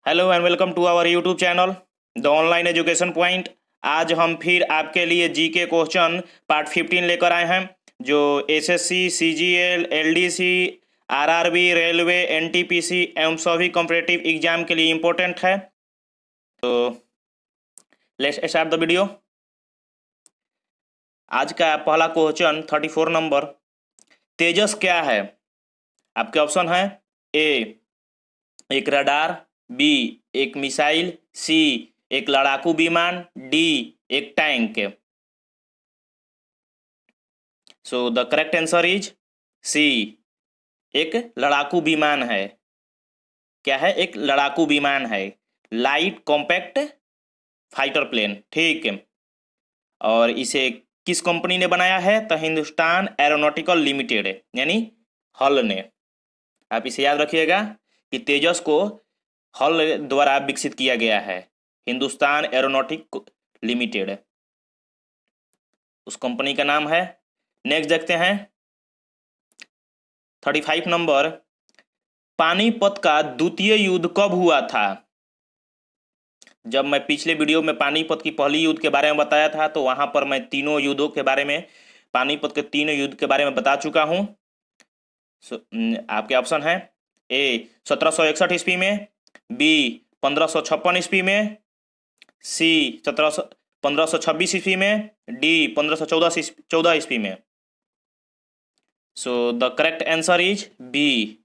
Hello and welcome to our YouTube channel the online education point. आज हम फिर आपके लिए जीके क्वेश्चन पार्ट 15 लेकर आए हैं, जो SSC, CGL, LDC, RRB, railway, NTPC एवं सभी कॉम्पिटिटिव एग्जाम के लिए इम्पोर्टेंट है। तो लेट्स स्टार्ट द वीडियो। आज का पहला क्वेश्चन 34 नंबर, तेजस क्या है? आपके ऑप्शन है ए एक रडार, बी एक मिसाइल, सी एक लड़ाकू विमान, डी एक tank. So the correct answer is C, एक लड़ाकू विमान है। क्या है? एक लड़ाकू विमान है, लाइट कॉम्पैक्ट फाइटर प्लेन। ठीक है। और इसे किस कंपनी ने बनाया है? तो हिंदुस्तान एरोनॉटिकल लिमिटेड यानी हल ने। आप इसे याद रखिएगा कि तेजस को हल द्वारा विकसित किया गया है, हिंदुस्तान एरोनॉटिक लिमिटेड उस कंपनी का नाम है। नेक्स्ट देखते हैं 35 नंबर, पानीपत का द्वितीय युद्ध कब हुआ था? जब मैं पिछले वीडियो में पानीपत की पहली युद्ध के बारे में बताया था तो वहां पर मैं तीनों युद्धों के बारे में, पानीपत के तीनों युद्ध के बारे में बता चुका हूं। आपके ऑप्शन है ए 1761 ईस्वी में, बी 1556 ईस्वी में, सी 1526 ईस्वी में, डी 1514 ईस्वी में। So the correct answer is B.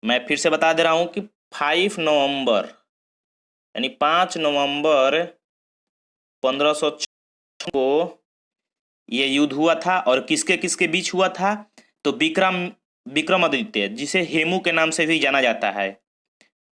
मैं फिर से बता दे रहा हूं कि 5 नवंबर यानी 5 नवंबर 1506 को ये युद्ध हुआ था। और किसके किसके बीच हुआ था? तो विक्रमादित्य, जिसे हेमू के नाम से भी जाना जाता है,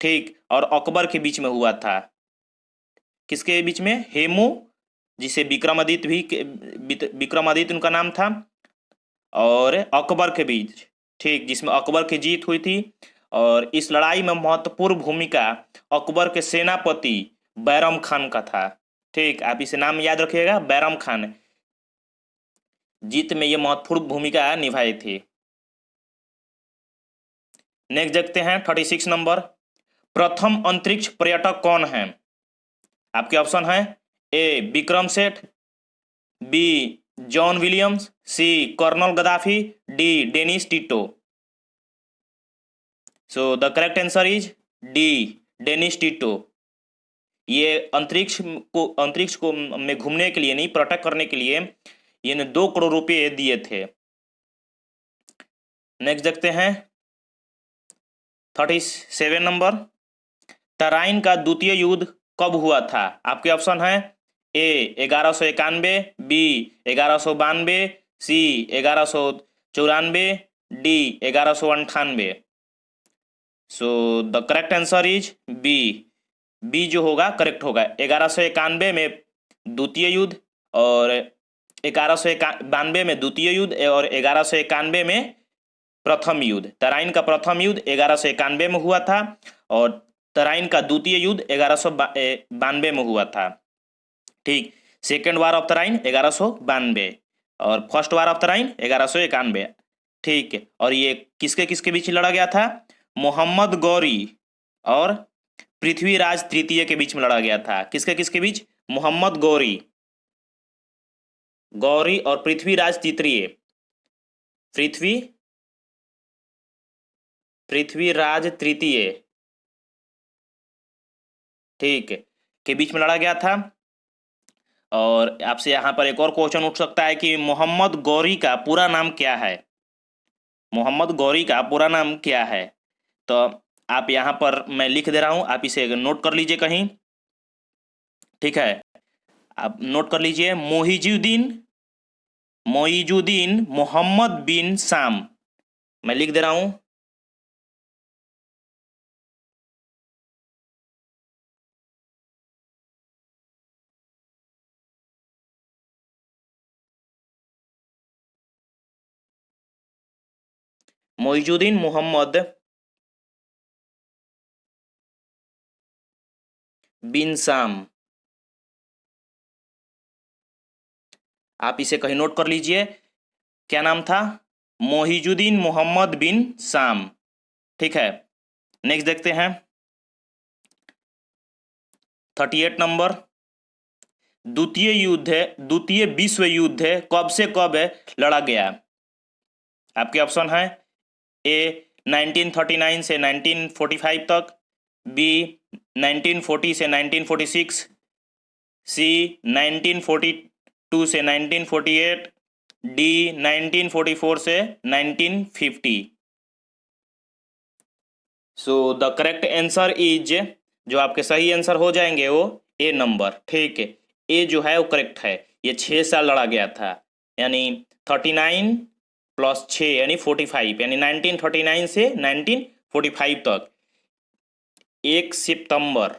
ठीक, और अकबर के बीच में हुआ था। किसके बीच में? हेमू, जिसे विक्रमादित्य उनका नाम था, और अकबर के बीच, ठीक, जिसमें अकबर की जीत हुई थी। और इस लड़ाई में महत्वपूर्ण भूमिका अकबर के सेनापति बैरम खान का था। ठीक, आप इसे नाम याद रखिएगा, बैरम खान जीत में ये महत्वपूर्ण भूमिका निभाई थी। नेक्स्ट देखते हैं 36 नंबर, प्रथम अंतरिक्ष पर्यटक कौन है? आपके ऑप्शन है A Vikram Seth, B John Williams, C colonel Gaddafi, D Dennis Tito. So the correct answer is D, Dennis Tito. ये अंतरिक्ष को में घूमने के लिए नहीं, पर्यटक करने के लिए ये 2 करोड़ रुपए दिए थे। नेक्स्ट देखते हैं 37 नंबर, तराइन का द्वितीय युद्ध कब हुआ था? आपके ऑप्शन है A 1191, B 1192, C 1194, D 1198। So the correct answer is B. B जो होगा करेक्ट होगा। 1191 में द्वितीय युद्ध, और 1192 में द्वितीय युद्ध, और 1191 में प्रथम युद्ध। तराइन का प्रथम युद्ध 1191 में हुआ था, और तराइन का द्वितीय युद्ध 1192 में हुआ था। ठीक, सेकेंड वार ऑफ तराइन 1192 और फर्स्ट वार ऑफ तराइन 1191। ठीक है। और ये किसके किसके बीच लड़ा गया था? मोहम्मद गौरी और पृथ्वीराज तृतीय के बीच में लड़ा गया था। किसके किसके बीच? मोहम्मद गौरी और पृथ्वीराज तृतीय, पृथ्वीराज तृतीय, ठीक है, के बीच में लड़ा गया था। और आपसे यहाँ पर एक और क्वेश्चन उठ सकता है कि मोहम्मद गौरी का पूरा नाम क्या है? मोहम्मद गौरी का पूरा नाम क्या है? तो आप यहाँ पर मैं लिख दे रहा हूँ, आप इसे नोट कर लीजिए कहीं। ठीक है, आप नोट कर लीजिए, मोइजुद्दीन मोहम्मद बिन शाम। मैं लिख दे रहा हूँ, मोइजुद्दीन मोहम्मद बिन शाम। आप इसे कहीं नोट कर लीजिए, क्या नाम था? मोहिजुद्दीन मोहम्मद बिन शाम। ठीक है। नेक्स्ट देखते हैं 38 नंबर, द्वितीय विश्व युद्ध है कब से कब है लड़ा गया? आपके ऑप्शन है ए 1939 से 1945 तक, बी 1940 से 1946, सी 1942 से 1948, डी 1944 से 1950। सो द करेक्ट आंसर इज, जो आपके सही आंसर हो जाएंगे वो ए नंबर। ठीक है, ए जो है वो करेक्ट है। ये 6 साल लड़ा गया था, यानी 39 प्लस 6 यानी 45, यानी 1939 से 1945 तक। 1 सितंबर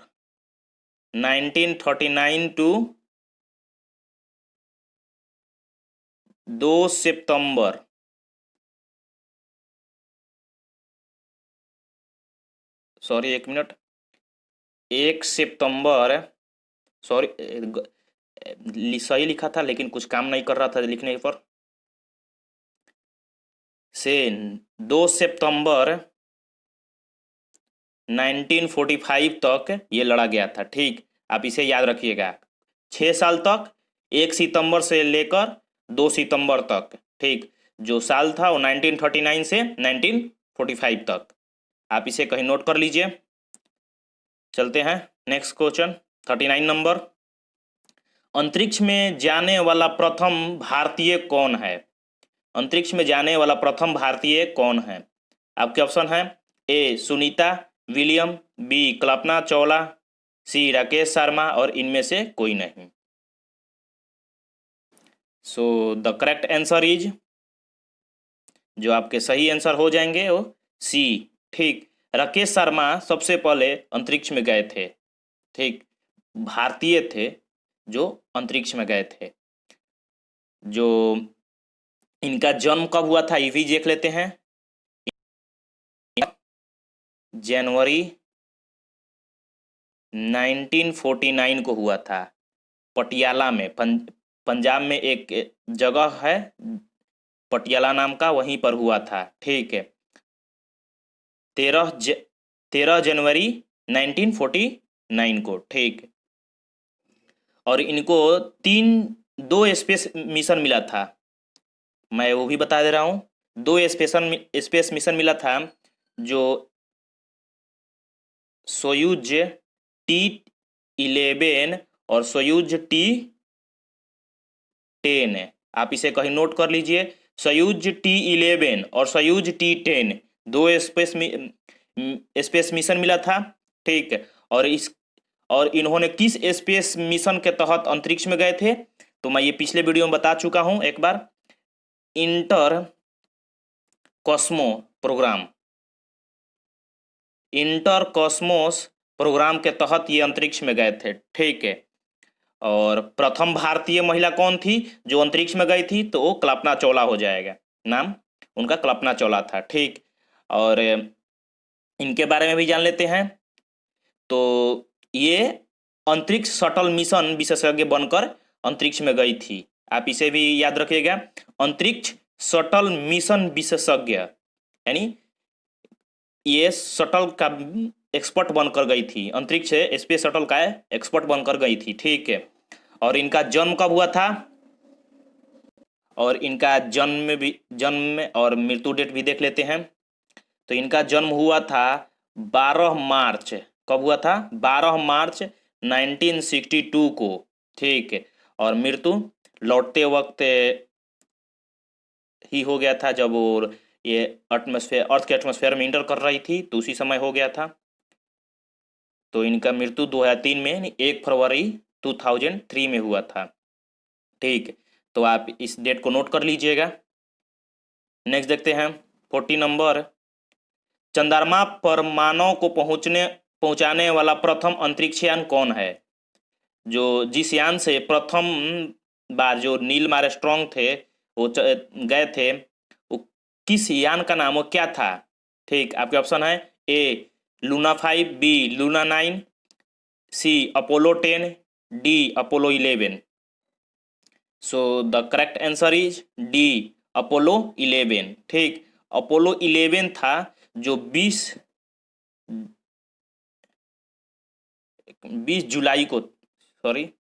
1939 टू 2 सितंबर, सॉरी 1 मिनट, 1 सितंबर, सॉरी सही लिखा था लेकिन कुछ काम नहीं कर रहा था लिखने पर, से 2 सितंबर 1945 तक ये लड़ा गया था। ठीक, आप इसे याद रखिएगा। 6 साल तक, 1 सितंबर से लेकर 2 सितंबर तक। ठीक, जो साल था वो 1939 से 1945 तक। आप इसे कहीं नोट कर लीजिए। चलते हैं नेक्स्ट क्वेश्चन, 39 नंबर। अंतरिक्ष में जाने वाला प्रथम भारतीय कौन है? अंतरिक्ष में जाने वाला प्रथम भारतीय कौन है? आपके ऑप्शन है ए सुनीता विलियम, बी कल्पना चावला, सी राकेश शर्मा और इनमें से कोई नहीं। सो द करेक्ट आंसर इज, जो आपके सही आंसर हो जाएंगे वो सी। ठीक, राकेश शर्मा सबसे पहले अंतरिक्ष में गए थे। ठीक, भारतीय थे जो अंतरिक्ष में गए थे। जो इनका जन्म कब हुआ था ये भी देख लेते हैं। जनवरी 1949 को हुआ था, पटियाला में, पंजाब में एक जगह है पटियाला नाम का, वहीं पर हुआ था। ठीक है, 13 जनवरी 1949 को। ठीक, और इनको 2 स्पेस मिशन मिला था, मैं वो भी बता दे रहा हूँ। 2 स्पेस मिशन मिला था, जो सोयूज T11 और सोयूज T10 है। आप इसे कहीं नोट कर लीजिए। सोयूज T11 और सोयूज T10 2 स्पेस मिशन मिला था। ठीक है, और इन्होंने किस स्पेस मिशन के तहत अंतरिक्ष में गए थे? तो मैं ये पिछले वीडियो में बता चुका हूं एक बार। Intercosmos program, Intercosmos program के तहत ये अंतरिक्ष में गए थे। ठीक है, और प्रथम भारतीय महिला कौन थी जो अंतरिक्ष में गई थी? तो वो कल्पना चावला हो जाएगा, नाम उनका कल्पना चावला था। ठीक, और इनके बारे में भी जान लेते हैं। तो ये अंतरिक्ष शटल मिशन विशेषज्ञ बनकर अंतरिक्ष में गई थी। आप इसे भी याद रखिएगा, अंतरिक्ष शटल मिशन विशेषज्ञ, यानी ये शटल का एक्सपर्ट बनकर गई थी, अंतरिक्ष स्पेस शटल का एक्सपर्ट बनकर गई थी। ठीक है, और इनका जन्म कब हुआ था? और इनका जन्म और मृत्यु डेट भी देख लेते हैं। तो इनका जन्म हुआ था 12 मार्च, कब हुआ था? 12 मार्च 1962 को। ठीक है, और मृत्यु लौटते वक्त ही हो गया था, जब वो ये अर्थ के एटमॉस्फेयर में इंटर कर रही थी, तो उसी समय हो गया था। तो इनका मृत्यु 2003 में 1 फरवरी 2003 में हुआ था। ठीक, तो आप इस डेट को नोट कर लीजिएगा। नेक्स्ट देखते हैं 40 नंबर। चंद्रमा पर मानव को पहुंचाने वाला प्रथम अंतरिक्ष यान कौन है? जो जिस यान से प्रथम बार जो नील आर्मस्ट्रांग थे वो गए थे, वो किस यान का नाम, वो क्या था? ठीक, आपके ऑप्शन है A Luna 5, B Luna 9, C Apollo 10, D Apollo 11। So the correct answer is D Apollo 11। ठीक, अपोलो 11 था जो 20, 20 जुलाई को, सॉरी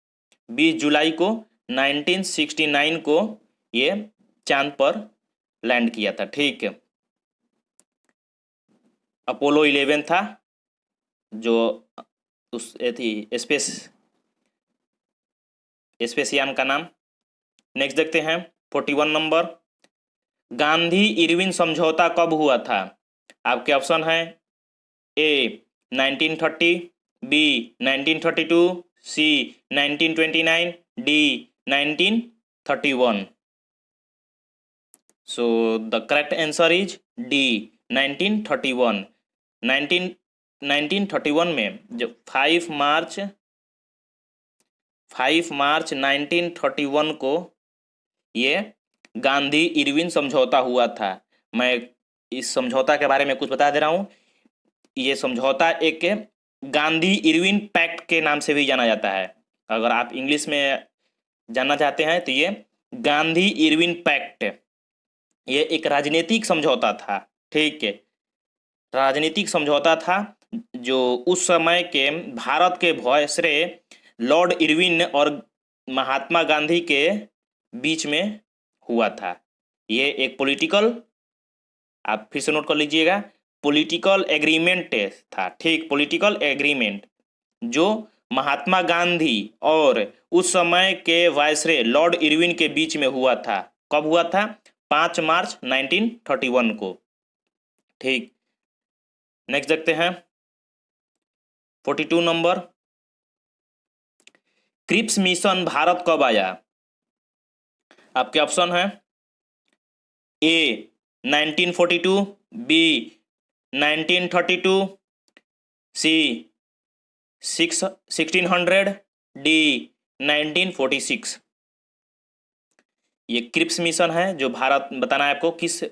20 जुलाई को 1969 को ये चांद पर लैंड किया था। ठीक है, अपोलो 11 था जो उस थी स्पेसयान का नाम। नेक्स्ट देखते हैं 41 नंबर, गांधी इरविन समझौता कब हुआ था? आपके ऑप्शन है A 1930, B 1932, C 1929, D 1931। So the correct answer is D 1931। 1931 में जब 5 मार्च 1931 को ये गांधी इरविन समझौता हुआ था। मैं इस समझौता के बारे में कुछ बता दे रहा हूँ। ये समझौता एक गांधी इरविन पैक्ट के नाम से भी जाना जाता है। अगर आप इंग्लिश में जानना चाहते हैं तो ये गांधी इरविन पैक्ट, ये एक राजनीतिक समझौता था। ठीक है, राजनीतिक समझौता था जो उस समय के भारत के वायसराय लॉर्ड इरविन और महात्मा गांधी के बीच में हुआ था। ये एक पॉलिटिकल, आप फिर से नोट कर लीजिएगा, पॉलिटिकल एग्रीमेंट था। ठीक, पॉलिटिकल एग्रीमेंट जो महात्मा गांधी और उस समय के वायसराय लॉर्ड इरविन के बीच में हुआ था। कब हुआ था? 5 मार्च 1931 को। ठीक, नेक्स्ट देखते हैं 42 नंबर, क्रिप्स मिशन भारत कब आया? आपके ऑप्शन है ए 1942, बी 1932, सी 1600, डी 1946। ये क्रिप्स मिशन है जो भारत, बताना है आपको किस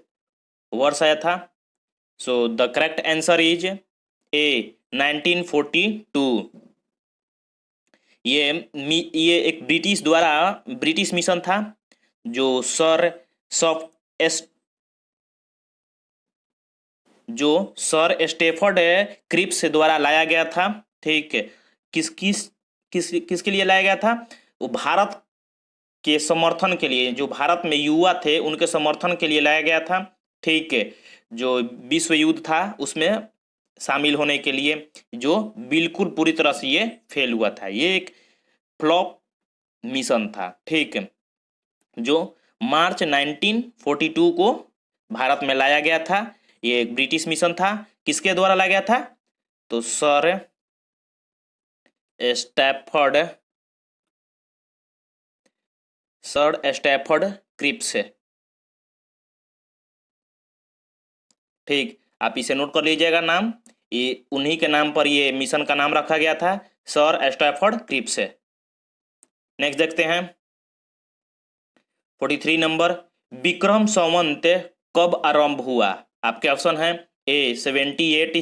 वर्ष आया था। सो the correct answer is a 1942। ये एक ब्रिटिश मिशन था जो सर स्टेफर्ड क्रिप्स द्वारा लाया गया था। ठीक है, किसके लिए लाया गया था? वो भारत के समर्थन के लिए, जो भारत में युवा थे उनके समर्थन के लिए लाया गया था। ठीक है, जो विश्व युद्ध था उसमें शामिल होने के लिए, जो बिल्कुल पूरी तरह से ये फेल हुआ था। ये एक फ्लॉप मिशन था। ठीक है, जो मार्च 1942 को भारत में लाया गया था। ये एक ब्रिटिश मिशन था। किसके द्वारा लाया गया था? तो सर स्टैफर्ड क्रिप्स। ठीक, आप इसे नोट कर लीजिएगा नाम, ये उन्हीं के नाम पर ये मिशन का नाम रखा गया था, सर स्टैफर्ड क्रिप्स। नेक्स्ट देखते हैं 43 नंबर, विक्रम संवत कब आरंभ हुआ? आपके ऑप्शन है ए 78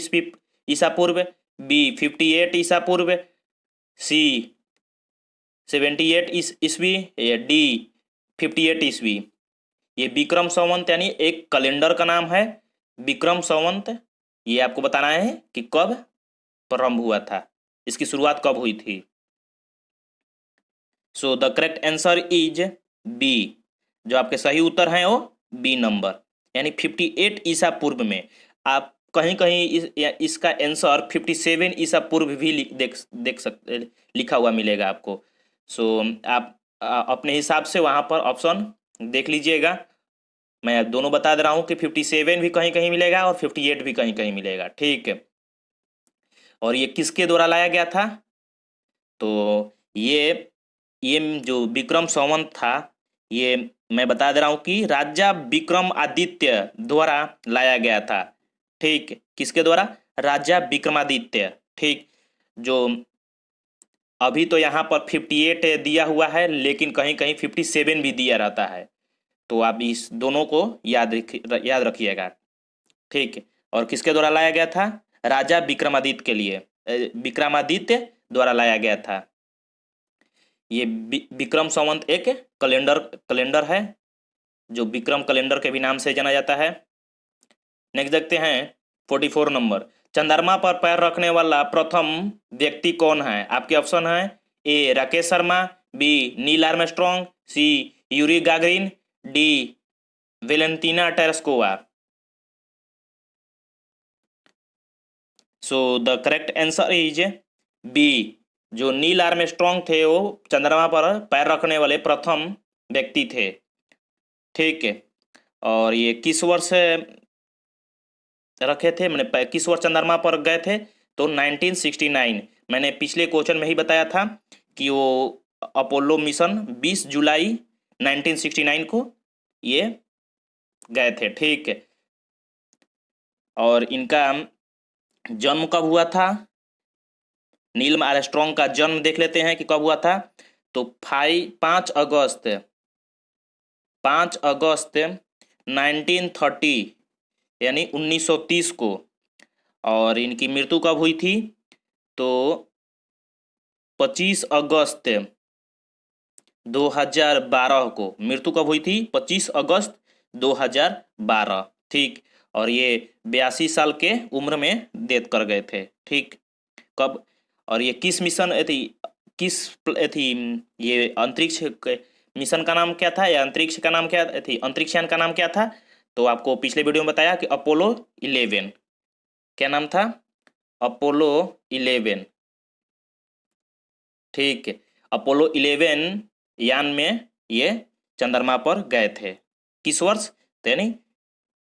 ईसा पूर्व, बी 58 ईसा पूर्व, सी 78 ईस्वी, या डी 58 ईस्वी। ये विक्रम संवत यानी एक कैलेंडर का नाम है। विक्रम संवत ये आपको बताना है कि कब प्रारंभ हुआ था, इसकी शुरुआत कब हुई थी। So the correct answer is B, जो आपके सही उत्तर हैं वो बी नंबर, यानी 58 ईसा पूर्व में। आप कहीं कहीं इसका आंसर 57 ईसा पूर्व भी देख सकते, लिखा हुआ मिलेगा आपको। सो आप अपने हिसाब से वहाँ पर ऑप्शन देख लीजिएगा। मैं दोनों बता दे रहा हूँ कि 57 भी कहीं कहीं मिलेगा और 58 भी कहीं कहीं मिलेगा। ठीक है, और ये किसके द्वारा लाया गया था? तो ये जो विक्रम संवत था, ये मैं बता दे रहा हूँ कि राजा विक्रमादित्य द्वारा लाया गया था। ठीक, किसके द्वारा? राजा विक्रमादित्य। ठीक, जो अभी तो यहाँ पर 58 दिया हुआ है, लेकिन कहीं कहीं 57 भी दिया रहता है, तो आप इस दोनों को याद रखिएगा। ठीक, और किसके द्वारा लाया गया था? राजा विक्रमादित्य के लिए, विक्रमादित्य द्वारा लाया गया था। ये विक्रम संवत एक कैलेंडर है जो विक्रम कैलेंडर के भी नाम से जाना जाता है। नेक्स्ट देखते हैं 44 नंबर, चंद्रमा पर पैर रखने वाला प्रथम व्यक्ति कौन है? आपके ऑप्शन है A Rakesh Sharma, B Neil Armstrong, C Yuri Gagarin, D Valentina Tereshkova. So the correct answer is B. जो नील आर्मस्ट्रॉन्ग थे वो चंद्रमा पर पैर रखने वाले प्रथम व्यक्ति थे। ठीक है, और ये किस वर्ष रखे थे, मैंने किस वर्ष चंद्रमा पर गए थे? तो 1969। मैंने पिछले क्वेश्चन में ही बताया था कि वो अपोलो मिशन 20 जुलाई 1969 को ये गए थे। ठीक है, और इनका जन्म कब हुआ था? नील आर्मस्ट्रॉन्ग का जन्म देख लेते हैं कि कब हुआ था। तो 5 अगस्त 1930 यानी 1930 को। और इनकी मृत्यु कब हुई थी? तो 25 अगस्त 2012 को मृत्यु कब हुई थी? 25 अगस्त 2012। ठीक, और ये 82 साल के उम्र में डेथ कर गए थे। ठीक, कब? और ये किस मिशन थी, ये अंतरिक्ष मिशन का नाम क्या था, या अंतरिक्ष का नाम क्या थी, अंतरिक्षयान का नाम क्या था? तो आपको पिछले वीडियो में बताया कि अपोलो 11। क्या नाम था? अपोलो 11। ठीक है, अपोलो 11 यान में ये चंद्रमा पर गए थे। किस वर्ष? यानी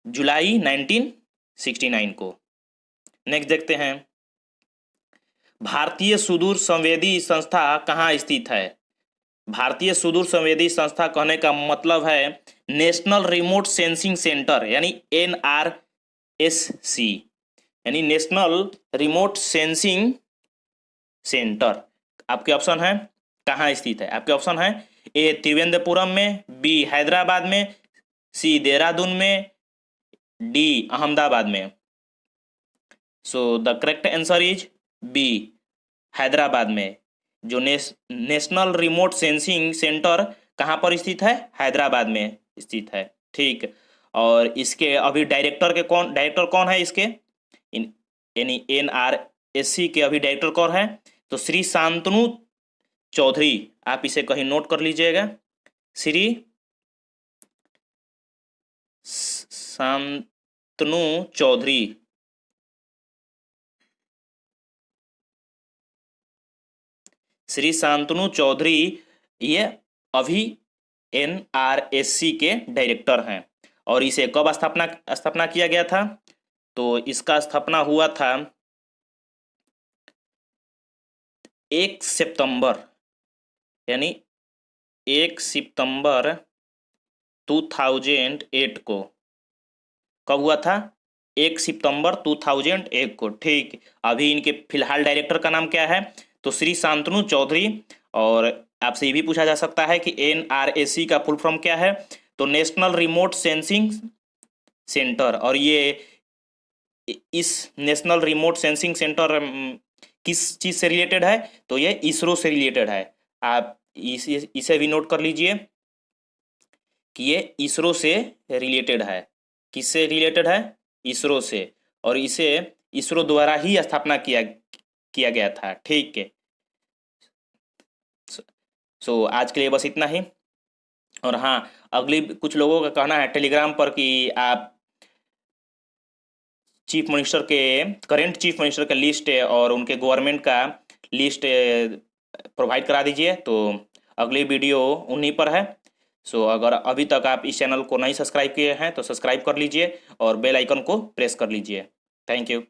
जुलाई 1969 को। नेक्स्ट देखते हैं, भारतीय सुदूर संवेदी संस्था कहाँ स्थित है? भारतीय सुदूर संवेदी संस्था कहने का मतलब है नेशनल रिमोट सेंसिंग सेंटर, यानी NRSC, यानी नेशनल रिमोट सेंसिंग सेंटर। आपके ऑप्शन है कहाँ स्थित है? आपके ऑप्शन है ए त्रिवेंद्रपुरम में, बी हैदराबाद में, सी देहरादून में, डी अहमदाबाद में। So the correct answer is B, Hyderabad में। जो नेशनल रिमोट सेंसिंग सेंटर कहाँ पर स्थित है? हैदराबाद में स्थित है। ठीक, और इसके अभी डायरेक्टर कौन है इसके? यानी NRSC के अभी डायरेक्टर कौन है? तो श्री शांतनु चौधरी। आप इसे कहीं नोट कर लीजिएगा, श्री शांतनु चौधरी। श्री शांतनु चौधरी ये अभी NRSC के डायरेक्टर हैं। और इसे कब स्थापना किया गया था? तो इसका स्थापना हुआ था 1 सितंबर, यानी 1 सितंबर 2008 को। कब हुआ था? 1 सितंबर 2001 को। ठीक, अभी इनके फिलहाल डायरेक्टर का नाम क्या है? तो श्री शांतनु चौधरी। और आपसे ये भी पूछा जा सकता है कि NRSC का फुल फॉर्म क्या है? तो नेशनल रिमोट सेंसिंग सेंटर। और ये इस नेशनल रिमोट सेंसिंग सेंटर किस चीज़ से रिलेटेड है? तो ये इसरो से रिलेटेड है। आप इसे भी नोट कर लीजिए कि ये इसरो से रिलेटेड है। किससे रिलेटेड है? इसरो से। और इसे इसरो द्वारा ही स्थापना किया गया था। ठीक है, सो आज के लिए बस इतना ही। और हाँ, अगली कुछ लोगों का कहना है टेलीग्राम पर कि आप करेंट चीफ मिनिस्टर का लिस्ट और उनके गवर्नमेंट का लिस्ट प्रोवाइड करा दीजिए। तो अगली वीडियो उन्हीं पर है। सो अगर अभी तक आप इस चैनल को नहीं सब्सक्राइब किए हैं तो सब्सक्राइब कर लीजिए और बेल आइकन को प्रेस कर लीजिए। Thank you.